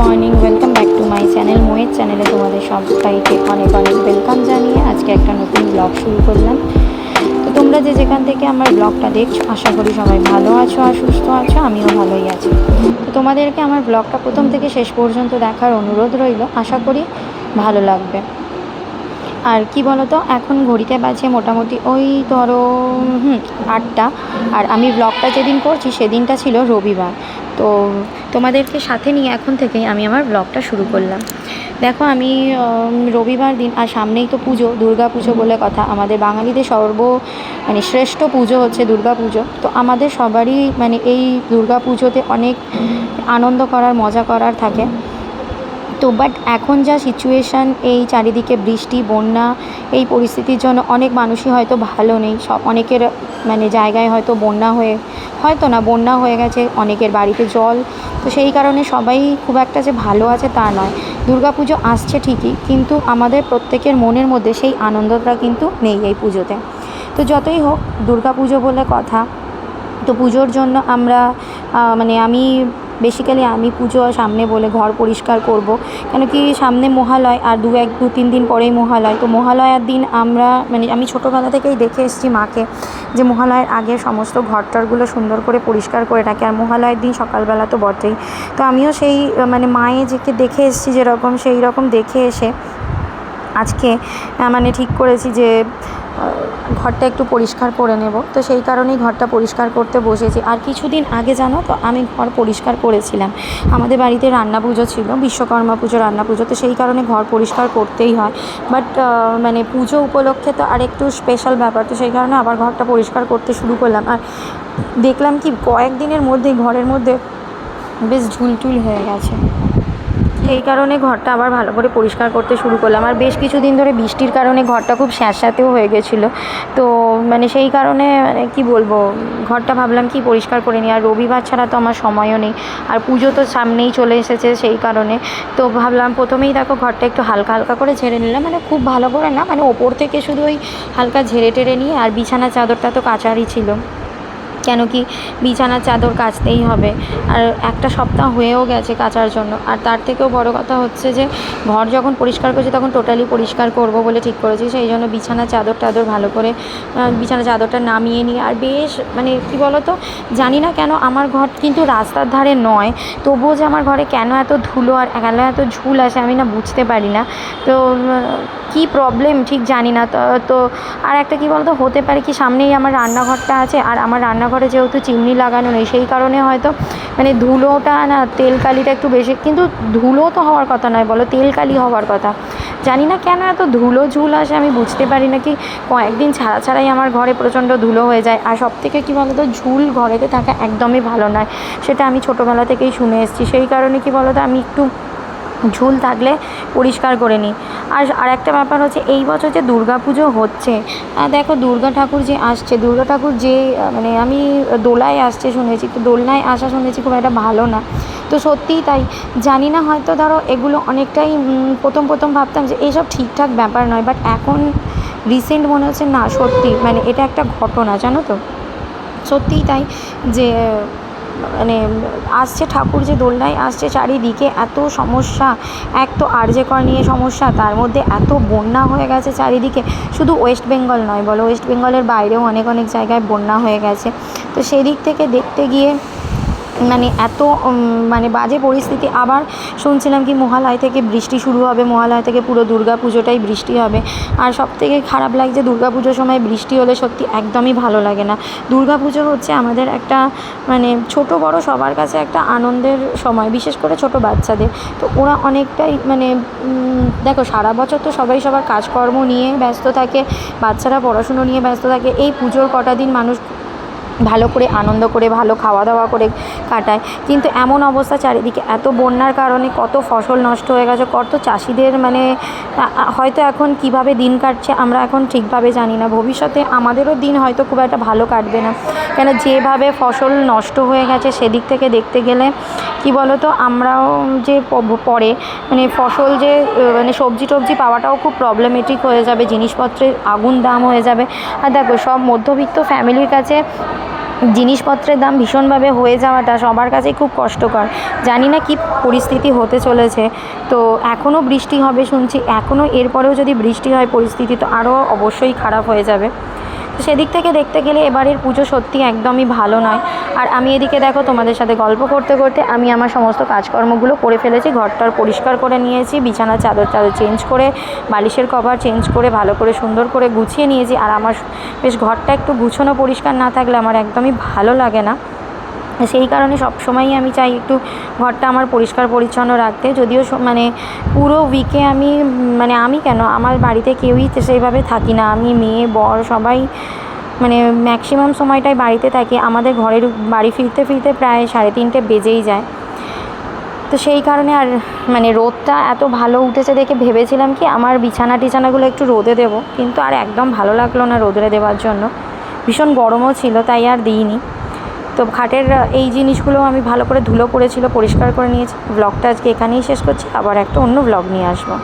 Morning, welcome back to my channel. মোয়ের চ্যানেলে তোমাদের সবাইকে অনেক অনেক ওয়েলকাম জানিয়ে আজকে একটা নতুন ব্লগ শুরু করলাম। তো তোমরা যে যেখান থেকে আমার ব্লগটা দেখছো, আশা করি সবাই ভালো আছো আর সুস্থ আছো। আমিও ভালোই আছি। তো তোমাদেরকে আমার ব্লগটা প্রথম থেকে শেষ পর্যন্ত দেখার অনুরোধ রইল, আশা করি ভালো লাগবে। আর কি বলো তো, এখন ঘড়িতে বাজে মোটামুটি ওই ধরো 8টা। আর আমি ব্লগটা যেদিন করছি সেদিনটা ছিল রবিবার। তো তোমাদেরকে সাথে নিয়ে এখন থেকেই আমি আমার ব্লগটা শুরু করলাম। দেখো, আমি রবিবার দিন, আর সামনেই তো পুজো, দুর্গা পুজো বলে কথা। আমাদের বাঙালিদের শ্রেষ্ঠ পুজো হচ্ছে দুর্গা পুজো। তো আমাদের সবারই এই দুর্গা পুজোতে অনেক আনন্দ করার, মজা করার থাকে। তো বাট এখন যা সিচুয়েশান, এই চারিদিকে বৃষ্টি, বন্যা, এই পরিস্থিতির জন্য অনেক মানুষই হয়তো ভালো নেই। অনেকের জায়গায় হয়তো বন্যা হয়ে গেছে, অনেকের বাড়িতে জল। তো সেই কারণে সবাই খুব একটা যে ভালো আছে তা নয়। দুর্গাপুজো আসছে ঠিকই, কিন্তু আমাদের প্রত্যেকের মনের মধ্যে সেই আনন্দটা কিন্তু নেই এই পুজোতে। তো যতই হোক, দুর্গাপুজো বলে কথা। তো পুজোর জন্য আমি পুজো সামনে বলে ঘর পরিষ্কার করব। কেন কি সামনে মহালয়, আর দু তিন দিন পরেই মহালয়। তো মহালয়ার দিন আমি ছোটোবেলা থেকেই দেখে এসেছি মাকে, যে মহালয়ের আগে সমস্ত ঘরটরগুলো সুন্দর করে পরিষ্কার করে রাখে। আর মহালয়ের দিন সকালবেলা তো বটেই। তো আমিও সেই মায়ে যেকে দেখে এসেছি যেরকম, সেই রকম দেখে এসে আজকে ঠিক করেছি যে ঘরটা একটু পরিষ্কার করে নেব। তো সেই কারণেই ঘরটা পরিষ্কার করতে বসেছি। আর কিছুদিন আগে জানো তো, আমি ঘর পরিষ্কার করেছিলাম। আমাদের বাড়িতে রান্না পুজো ছিল, বিশ্বকর্মা পুজো, রান্না পুজো। তো সেই কারণে ঘর পরিষ্কার করতেই হয়। বাট পুজো উপলক্ষে তো আর একটু স্পেশাল ব্যাপার। তো সেই কারণে আবার ঘরটা পরিষ্কার করতে শুরু করলাম। আর দেখলাম কি, কয়েকদিনের মধ্যেই ঘরের মধ্যে বেশ ঝুলটুল হয়ে গেছে। এই কারণে ঘরটা আবার ভালো করে পরিষ্কার করতে শুরু করলাম। আর বেশ কিছুদিন ধরে বৃষ্টির কারণে ঘরটা খুব স্যাঁতস্যাঁতেও হয়ে গেছিলো। তো সেই কারণে কি বলবো, ঘরটা ভাবলাম কি পরিষ্কার করে নিই। আর রবিবার ছাড়া তো আমার সময়ও নেই, আর পুজো তো সামনেই চলে এসেছে। সেই কারণে তো ভাবলাম প্রথমেই দেখো ঘরটা একটু হালকা হালকা করে ঝেড়ে নিলাম। খুব ভালো করে না, ওপর থেকে শুধু ওই হালকা ঝেড়ে টেড়ে নিয়ে। আর বিছানার চাদরটা তো কাচারই ছিল, কেন কি বিছানার চাদর কাচতেই হবে। আর একটা সপ্তাহ হয়েও গেছে কাচার জন্য। আর তার থেকেও বড় কথা হচ্ছে যে ঘর যখন পরিষ্কার করছি তখন টোটালি পরিষ্কার করব বলে ঠিক করেছি। সেই জন্য বিছানার চাদর ভালো করে বিছানার চাদরটা নামিয়ে নিয়ে, আর বেশ কী বলো তো, জানি না কেন আমার ঘর কিন্তু রাস্তার ধারে নয়, তবুও যে আমার ঘরে কেন এত ধুলো আর কেন এত ঝুল আসে আমি না বুঝতে পারি না। তো কী প্রবলেম ঠিক জানি না। তো আর একটা কী বলতো, হতে পারে কি, সামনেই আমার রান্নাঘরটা আছে। আর আমার রান্নাঘরে যেহেতু চিমনি লাগানো নেই, সেই কারণে হয়তো ধুলোটা না, তেলকালিটা একটু বেশি। কিন্তু ধুলো তো হওয়ার কথা নয় বলো, তেলকালি হওয়ার কথা। জানি না কেন এত ধুলো ঝুল আসে, আমি বুঝতে পারি না। কি কয়েকদিন ছাড়াই আমার ঘরে প্রচণ্ড ধুলো হয়ে যায়। আর সবথেকে কী বলো তো, ঝুল ঘরেতে থাকা একদমই ভালো নয়, সেটা আমি ছোটোবেলা থেকেই শুনে এসেছি। সেই কারণে কী বলো তো, আমি একটু ঝুল থাকলে পরিষ্কার করে নিই। আর একটা ব্যাপার হচ্ছে, এই বছর যে দুর্গা পুজো হচ্ছে, দেখো দুর্গা ঠাকুর যে আসছে, দুর্গা ঠাকুর যে আমি দোলায় আসছে শুনেছি। তো দোলনায় আসা শুনেছি খুব একটা ভালো না। তো সত্যিই তাই, জানি না, হয়তো ধরো এগুলো অনেকটাই প্রথম ভাবতাম যে এইসব ঠিকঠাক ব্যাপার নয়। বাট এখন রিসেন্ট মনে হচ্ছে না, সত্যি এটা একটা ঘটনা, জানো তো। সত্যিই তাই, যে আসছে ঠাকুর, যে দোলনায় আসছে, চারিদিকে এত সমস্যা। এক তো আরজে কর নিয়ে সমস্যা, তার মধ্যে এত বন্যা হয়ে গেছে চারিদিকে। শুধু ওয়েস্ট বেঙ্গল নয় বলো, ওয়েস্ট বেঙ্গলের বাইরেও অনেক অনেক জায়গায় বন্যা হয়ে গেছে। তো সেদিক থেকে দেখতে গিয়ে এত বাজে পরিস্থিতি। আবার শুনছিলাম কি মহালয় থেকে বৃষ্টি শুরু হবে, মহালয় থেকে পুরো দুর্গা পুজোটাই বৃষ্টি হবে। আর সবথেকে খারাপ লাগছে, দুর্গা পুজোর সময় বৃষ্টি হলে সত্যি একদমই ভালো লাগে না। দুর্গা পুজো হচ্ছে আমাদের একটা ছোট বড় সবার কাছে একটা আনন্দের সময়, বিশেষ করে ছোট বাচ্চাদের। তো ওরা অনেকটাই দেখো, সারা বছর তো সবাই সবার কাজকর্ম নিয়ে ব্যস্ত থাকে, বাচ্চারা পড়াশুনো নিয়ে ব্যস্ত থাকে। এই পুজোর কটা দিন মানুষ ভালো করে আনন্দ করে, ভালো খাওয়া দাওয়া করে কাটায়। কিন্তু এমন অবস্থা, চারিদিকে এত বন্যার কারণে কত ফসল নষ্ট হয়ে গেছে, কত চাষিদের হয়তো এখন কিভাবে দিন কাটছে আমরা এখন ঠিকভাবে জানি না। ভবিষ্যতে আমাদেরও দিন হয়তো খুব একটা ভালো কাটবে না, কেন যেভাবে ফসল নষ্ট হয়ে গেছে সেদিক থেকে দেখতে গেলে কি বলো তো, আমরাও যে পরে ফসল যে সবজি টবজি পাওয়াটাও খুব প্রবলেমেটিক হয়ে যাবে, জিনিসপত্রের আগুন দাম হয়ে যাবে। আর দেখো, সব মধ্যবিত্ত ফ্যামিলির কাছে জিনিসপত্রের দাম ভীষণভাবে হয়ে যাওয়াটা সবার কাছেই খুব কষ্টকর। জানি না কী পরিস্থিতি হতে চলেছে। তো এখনও বৃষ্টি হবে শুনছি, এখনও এরপরেও যদি বৃষ্টি হয় পরিস্থিতি তো আরও অবশ্যই খারাপ হয়ে যাবে। তো সেদিক থেকে দেখতে গেলে এবারের পুজো সত্যি একদমই ভালো নয়। আর আমি এদিকে দেখো তোমাদের সাথে গল্প করতে করতে আমি আমার সমস্ত কাজকর্মগুলো করে ফেলেছি। ঘরটার পরিষ্কার করে নিয়েছি, বিছানার চাদর চেঞ্জ করে, বালিশের কভার চেঞ্জ করে ভালো করে সুন্দর করে গুছিয়ে নিয়েছি। আর আমার বেশ ঘরটা একটু গুছানো পরিষ্কার না থাকলে আমার একদমই ভালো লাগে না। সেই কারণে সবসময়ই আমি চাই একটু ঘরটা আমার পরিষ্কার পরিচ্ছন্ন রাখতে। যদিও মানে পুরো উইকে মানে আমি কেন, আমার বাড়িতে কেউই সেইভাবে থাকি না। আমি মেয়ে বর সবাই মানে ম্যাক্সিমাম সময়টাই বাড়িতে থাকি। আমাদের বাড়ি ফিরতে ফিরতে প্রায় 3:30 বেজেই যায়। তো সেই কারণে আর মানে রোদটা এত ভালো উঠেছে দেখে ভেবেছিলাম কি আমার টিছানাগুলো একটু রোদে দেবো, কিন্তু আর একদম ভালো লাগলো না রোদে দেওয়ার জন্য। ভীষণ গরমও ছিল, তাই আর দিইনি। তো খাটের এই জিনিসগুলো আমি ভালো করে ধুলো পড়েছিল, পরিষ্কার করে নিয়েছি। ব্লগটা আজকে এখানেই শেষ করছি, আবার একটা অন্য ব্লগ নিয়ে আসবো।